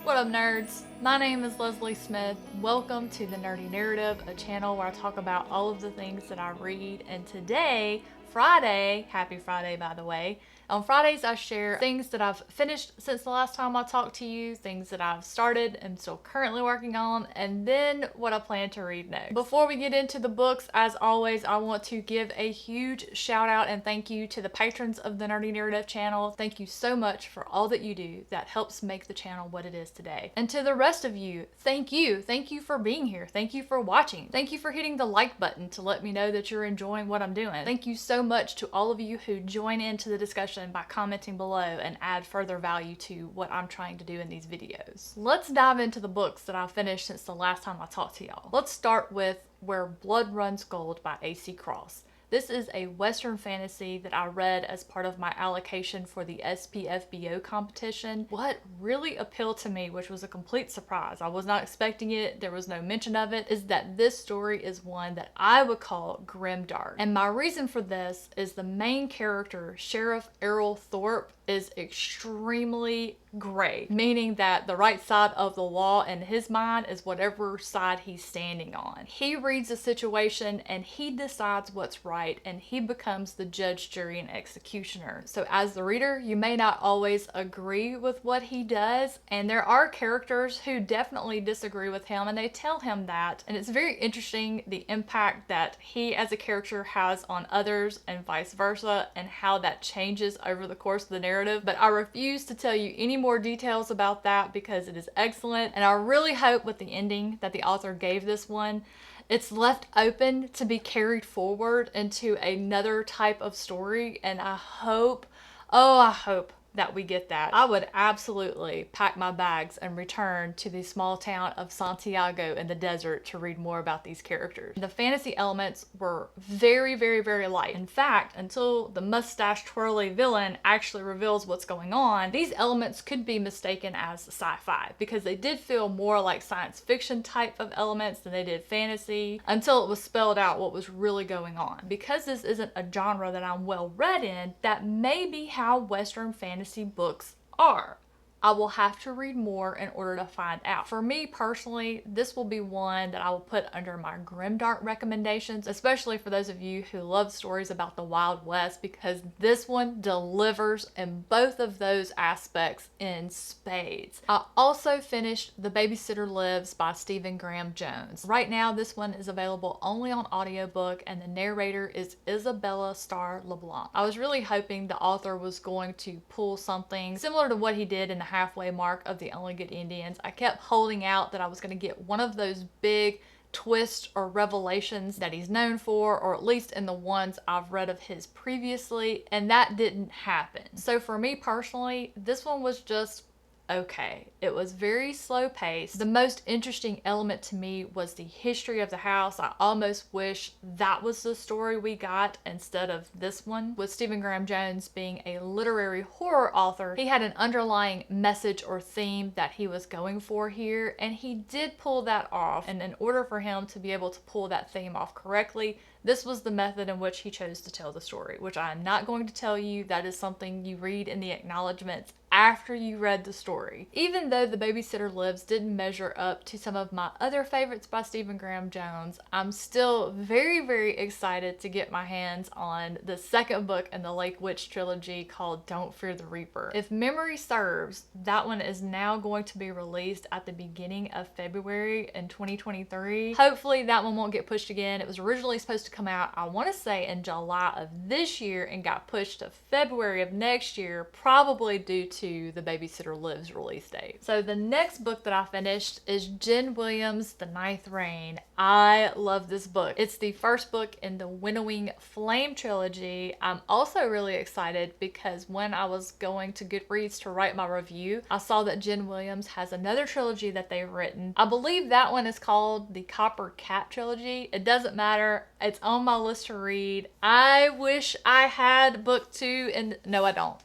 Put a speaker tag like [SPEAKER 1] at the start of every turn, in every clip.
[SPEAKER 1] What up, nerds? My name is Leslie Smith. Welcome to The Nerdy Narrative, a channel where I talk about all of the things that I read. And today, Friday, happy Friday by the way, on Fridays I share things that I've finished since the last time I talked to you, things that I've started and still currently working on, and then what I plan to read next. Before we get into the books, as always, I want to give a huge shout out and thank you to the patrons of the Nerdy Narrative channel. Thank you so much for all that you do that helps make the channel what it is today. And to the rest of you, thank you. Thank you for being here. Thank you for watching. Thank you for hitting the like button to let me know that you're enjoying what I'm doing. Thank you so much to all of you who join into the discussion by commenting below and add further value to what I'm trying to do in these videos. Let's dive into the books that I've finished since the last time I talked to y'all. Let's start with Where Blood Runs Gold by A.C. Cross. This is a Western fantasy that I read as part of my allocation for the SPFBO competition. What really appealed to me, which was a complete surprise, I was not expecting it, there was no mention of it, is that this story is one that I would call grimdark. And my reason for this is the main character, Sheriff Errol Thorpe, is extremely gray, meaning that the right side of the law in his mind is whatever side he's standing on. He reads a situation and he decides what's right, and he becomes the judge, jury, and executioner. So as the reader, you may not always agree with what he does, and there are characters who definitely disagree with him and they tell him that, and it's very interesting the impact that he as a character has on others and vice versa, and how that changes over the course of the narrative. But I refuse to tell you any more details about that because it is excellent, and I really hope with the ending that the author gave this one, it's left open to be carried forward into another type of story, and I hope, oh I hope that we get that. I would absolutely pack my bags and return to the small town of Santiago in the desert to read more about these characters. The fantasy elements were very, very, very light. In fact, until the mustache twirly villain actually reveals what's going on, these elements could be mistaken as sci-fi because they did feel more like science fiction type of elements than they did fantasy, until it was spelled out what was really going on. Because this isn't a genre that I'm well read in, that may be how Western fantasy books are. I will have to read more in order to find out. For me personally, this will be one that I will put under my grimdark recommendations, especially for those of you who love stories about the Wild West, because this one delivers in both of those aspects in spades. I also finished The Babysitter Lives by Stephen Graham Jones. Right now, this one is available only on audiobook, and the narrator is Isabella Starr LeBlanc. I was really hoping the author was going to pull something similar to what he did in the halfway mark of The Only Good Indians. I kept holding out that I was going to get one of those big twists or revelations that he's known for, or at least in the ones I've read of his previously, and that didn't happen. So for me personally, this one was just okay. It was very slow paced. The most interesting element to me was the history of the house. I almost wish that was the story we got instead of this one. With Stephen Graham Jones being a literary horror author, he had an underlying message or theme that he was going for here, and he did pull that off. And in order for him to be able to pull that theme off correctly, this was the method in which he chose to tell the story, which I am not going to tell you. That is something you read in the acknowledgments after you read the story. Even though The Babysitter Lives didn't measure up to some of my other favorites by Stephen Graham Jones, I'm still very, very excited to get my hands on the second book in the Lake Witch trilogy called Don't Fear the Reaper. If memory serves, that one is now going to be released at the beginning of February in 2023. Hopefully that one won't get pushed again. It was originally supposed to come out, I want to say in July of this year, and got pushed to February of next year, probably due to the Babysitter Lives release date. So the next book that I finished is Jen Williams' The Ninth Reign. I love this book. It's the first book in the Winnowing Flame trilogy. I'm also really excited because when I was going to Goodreads to write my review, I saw that Jen Williams has another trilogy that they've written. I believe that one is called the Copper Cat trilogy. It doesn't matter. It's on my list to read. I wish I had book 2, and no, I don't.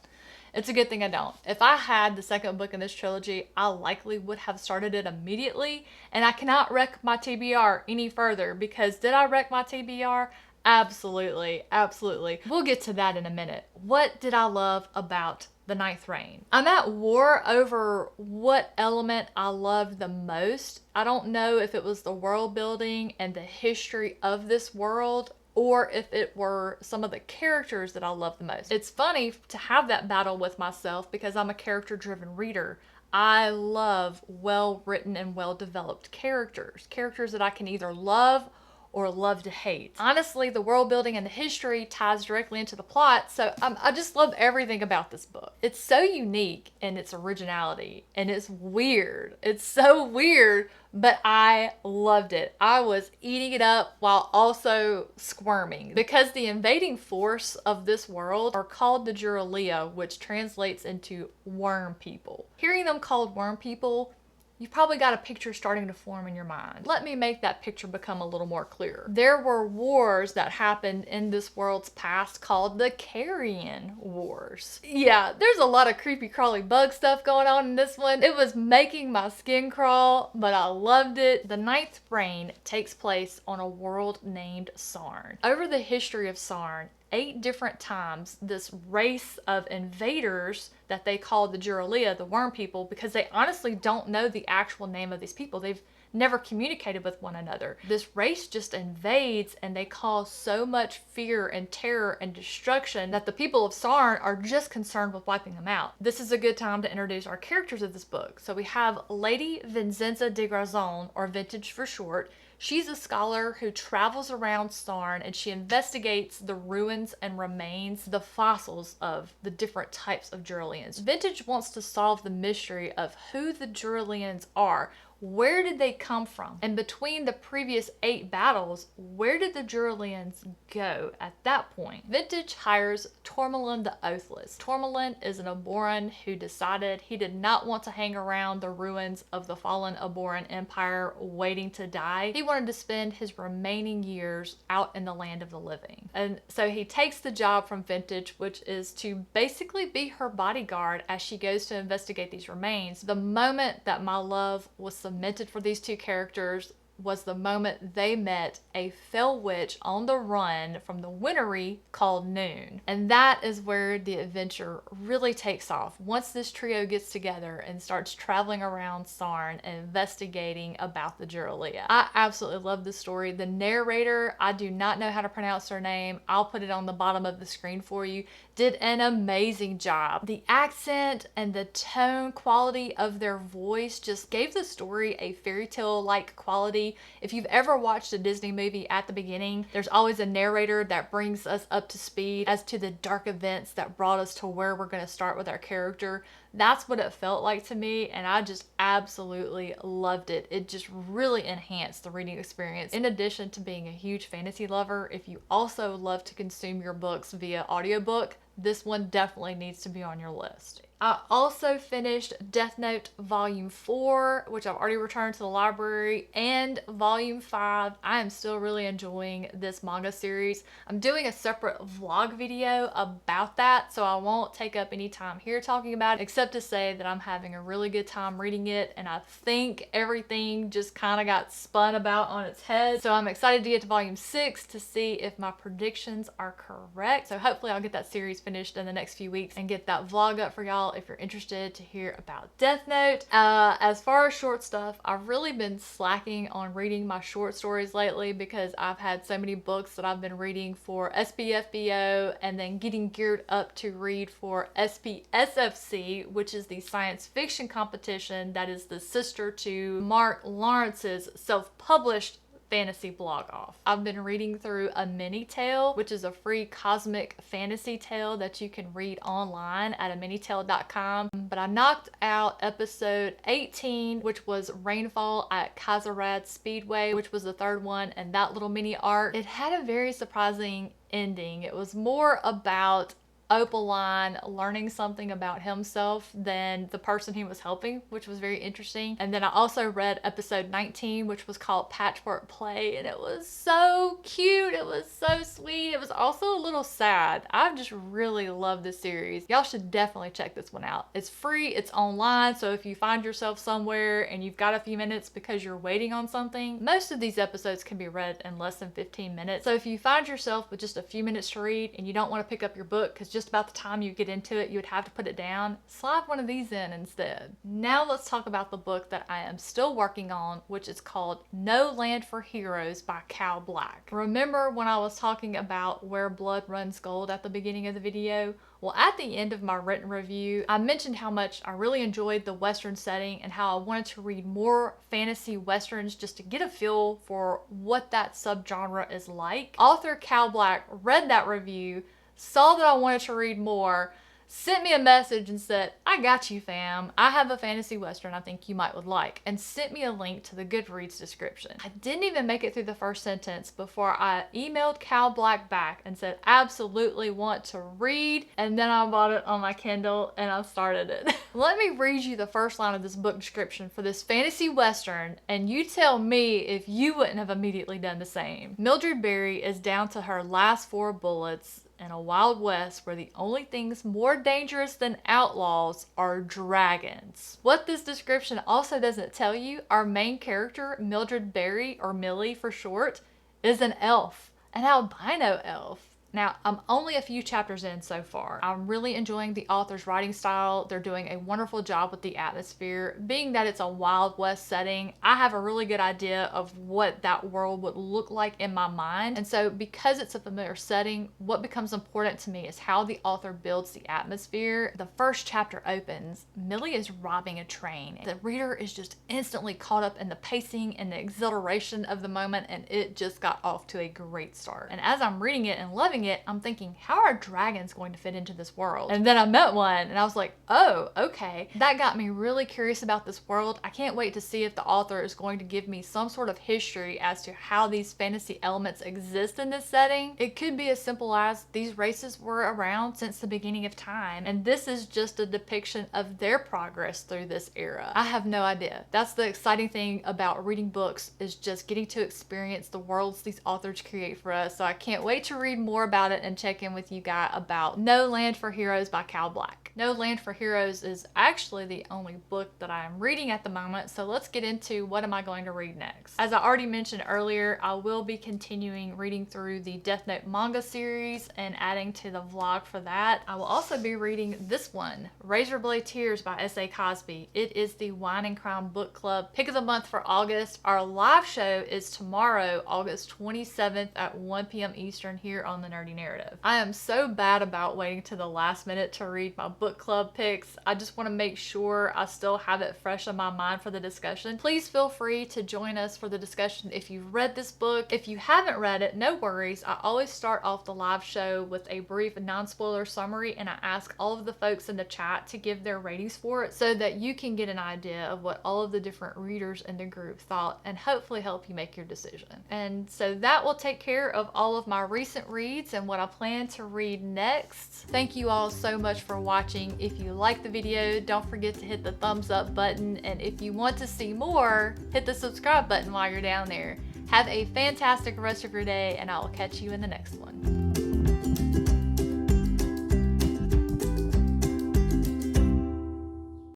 [SPEAKER 1] It's a good thing I don't. If I had the second book in this trilogy, I likely would have started it immediately, and I cannot wreck my TBR any further, because did I wreck my TBR? Absolutely, absolutely. We'll get to that in a minute. What did I love about the Ninth Reign. I'm at war over what element I loved the most. I don't know if it was the world building and the history of this world, or if it were some of the characters that I love the most. It's funny to have that battle with myself because I'm a character-driven reader. I love well-written and well-developed characters. Characters that I can either love or love to hate. Honestly, the world building and the history ties directly into the plot, so I just love everything about this book. It's so unique in its originality, and it's weird. It's so weird, but I loved it. I was eating it up while also squirming because the invading force of this world are called the Juralia, which translates into worm people. Hearing them called worm people, you've probably got a picture starting to form in your mind. Let me make that picture become a little more clear. There were wars that happened in this world's past called the Carrion Wars. Yeah, there's a lot of creepy crawly bug stuff going on in this one. It was making my skin crawl, but I loved it. The Ninth Reign takes place on a world named Sarn. Over the history of Sarn, 8 different times, this race of invaders that they call the Juralia, the worm people, because they honestly don't know the actual name of these people. They've never communicated with one another. This race just invades and they cause so much fear and terror and destruction that the people of Sarn are just concerned with wiping them out. This is a good time to introduce our characters of this book. So we have Lady Vincenza de Grazon, or Vintage for short. She's a scholar who travels around Sarn and she investigates the ruins and remains, the fossils of the different types of Juralians. Vintage wants to solve the mystery of who the Juralians are. Where did they come from? And between the previous 8 battles, where did the Juralians go at that point? Vintage hires Tormolin the Oathless. Tormolin is an Aboran who decided he did not want to hang around the ruins of the fallen Aboran Empire waiting to die. He wanted to spend his remaining years out in the land of the living. And so he takes the job from Vintage, which is to basically be her bodyguard as she goes to investigate these remains. The moment that my love was cemented for these 2 characters was the moment they met a fell witch on the run from the Wintery called Noon. And that is where the adventure really takes off. Once this trio gets together and starts traveling around Sarn and investigating about the Juralia. I absolutely love this story. The narrator, I do not know how to pronounce her name. I'll put it on the bottom of the screen for you. Did an amazing job. The accent and the tone quality of their voice just gave the story a fairy tale-like quality. If you've ever watched a Disney movie, at the beginning, there's always a narrator that brings us up to speed as to the dark events that brought us to where we're going to start with our character. That's what it felt like to me, and I just absolutely loved it. It just really enhanced the reading experience. In addition to being a huge fantasy lover, if you also love to consume your books via audiobook, this one definitely needs to be on your list. I also finished DeathNote Volume 4, which I've already returned to the library, and Volume 5. I am still really enjoying this manga series. I'm doing a separate vlog video about that, so I won't take up any time here talking about it, except to say that I'm having a really good time reading it, and I think everything just kind of got spun about on its head. So I'm excited to get to Volume 6 to see if my predictions are correct. So hopefully I'll get that series finished in the next few weeks and get that vlog up for y'all if you're interested to hear about DeathNote. As far as short stuff, I've really been slacking on reading my short stories lately because I've had so many books that I've been reading for SPFBO and then getting geared up to read for SPSFC, which is the science fiction competition that is the sister to Mark Lawrence's self-published fantasy blog off. I've been reading through A Mini Tale, which is a free cosmic fantasy tale that you can read online at aminitale.com. But I knocked out episode 18, which was Rainfall at Kaiserrad Speedway, which was the 3rd one, and that little mini arc. It had a very surprising ending. It was more about Opaline learning something about himself than the person he was helping, which was very interesting. And then I also read episode 19, which was called Patchwork Play, and it was so cute. It was so sweet. It was also a little sad. I've just really loved this series. Y'all should definitely check this one out. It's free, it's online, so if you find yourself somewhere and you've got a few minutes because you're waiting on something, most of these episodes can be read in less than 15 minutes. So if you find yourself with just a few minutes to read and you don't want to pick up your book, because just just about the time you get into it, you would have to put it down, slide one of these in instead. Now let's talk about the book that I am still working on, which is called No Land for Heroes by Cal Black. Remember when I was talking about Where Blood Runs Gold at the beginning of the video? Well, at the end of my written review, I mentioned how much I really enjoyed the Western setting and how I wanted to read more fantasy Westerns just to get a feel for what that subgenre is like. Author Cal Black read that review, saw that I wanted to read more, sent me a message and said, I got you fam, I have a fantasy Western I think you might would like, and sent me a link to the Goodreads description. I didn't even make it through the first sentence before I emailed Cal Black back and said, absolutely want to read, and then I bought it on my Kindle and I started it. Let me read you the first line of this book description for this fantasy Western, and you tell me if you wouldn't have immediately done the same. Mildred Berry is down to her last 4 bullets in a Wild West where the only things more dangerous than outlaws are dragons. What this description also doesn't tell you, our main character, Mildred Berry, or Millie for short, is an elf, an albino elf. Now, I'm only a few chapters in so far. I'm really enjoying the author's writing style. They're doing a wonderful job with the atmosphere. Being that it's a Wild West setting, I have a really good idea of what that world would look like in my mind. And so because it's a familiar setting, what becomes important to me is how the author builds the atmosphere. The first chapter opens, Millie is robbing a train. The reader is just instantly caught up in the pacing and the exhilaration of the moment, and it just got off to a great start. And as I'm reading it and loving it, I'm thinking, how are dragons going to fit into this world? And then I met one and I was like, oh, okay. That got me really curious about this world. I can't wait to see if the author is going to give me some sort of history as to how these fantasy elements exist in this setting. It could be as simple as these races were around since the beginning of time, and this is just a depiction of their progress through this era. I have no idea. That's the exciting thing about reading books, is just getting to experience the worlds these authors create for us. So I can't wait to read more about it and check in with you guys about No Land for Heroes by Cal Black. No Land for Heroes is actually the only book that I am reading at the moment, so let's get into what am I going to read next. As I already mentioned earlier, I will be continuing reading through the DeathNote manga series and adding to the vlog for that. I will also be reading this one, Razorblade Tears by S.A. Cosby. It is the Wine and Crime Book Club pick of the month for August. Our live show is tomorrow, August 27th at 1 p.m. Eastern here on the Nerdy Narrative. I am so bad about waiting to the last minute to read my book club picks. I just want to make sure I still have it fresh in my mind for the discussion. Please feel free to join us for the discussion if you've read this book. If you haven't read it, no worries. I always start off the live show with a brief non-spoiler summary, and I ask all of the folks in the chat to give their ratings for it so that you can get an idea of what all of the different readers in the group thought and hopefully help you make your decision. And so that will take care of all of my recent reads and what I plan to read next. Thank you all so much for watching. If you like the video, don't forget to hit the thumbs up button, and if you want to see more, hit the subscribe button while you're down there. Have a fantastic rest of your day, and I will catch you in the next one.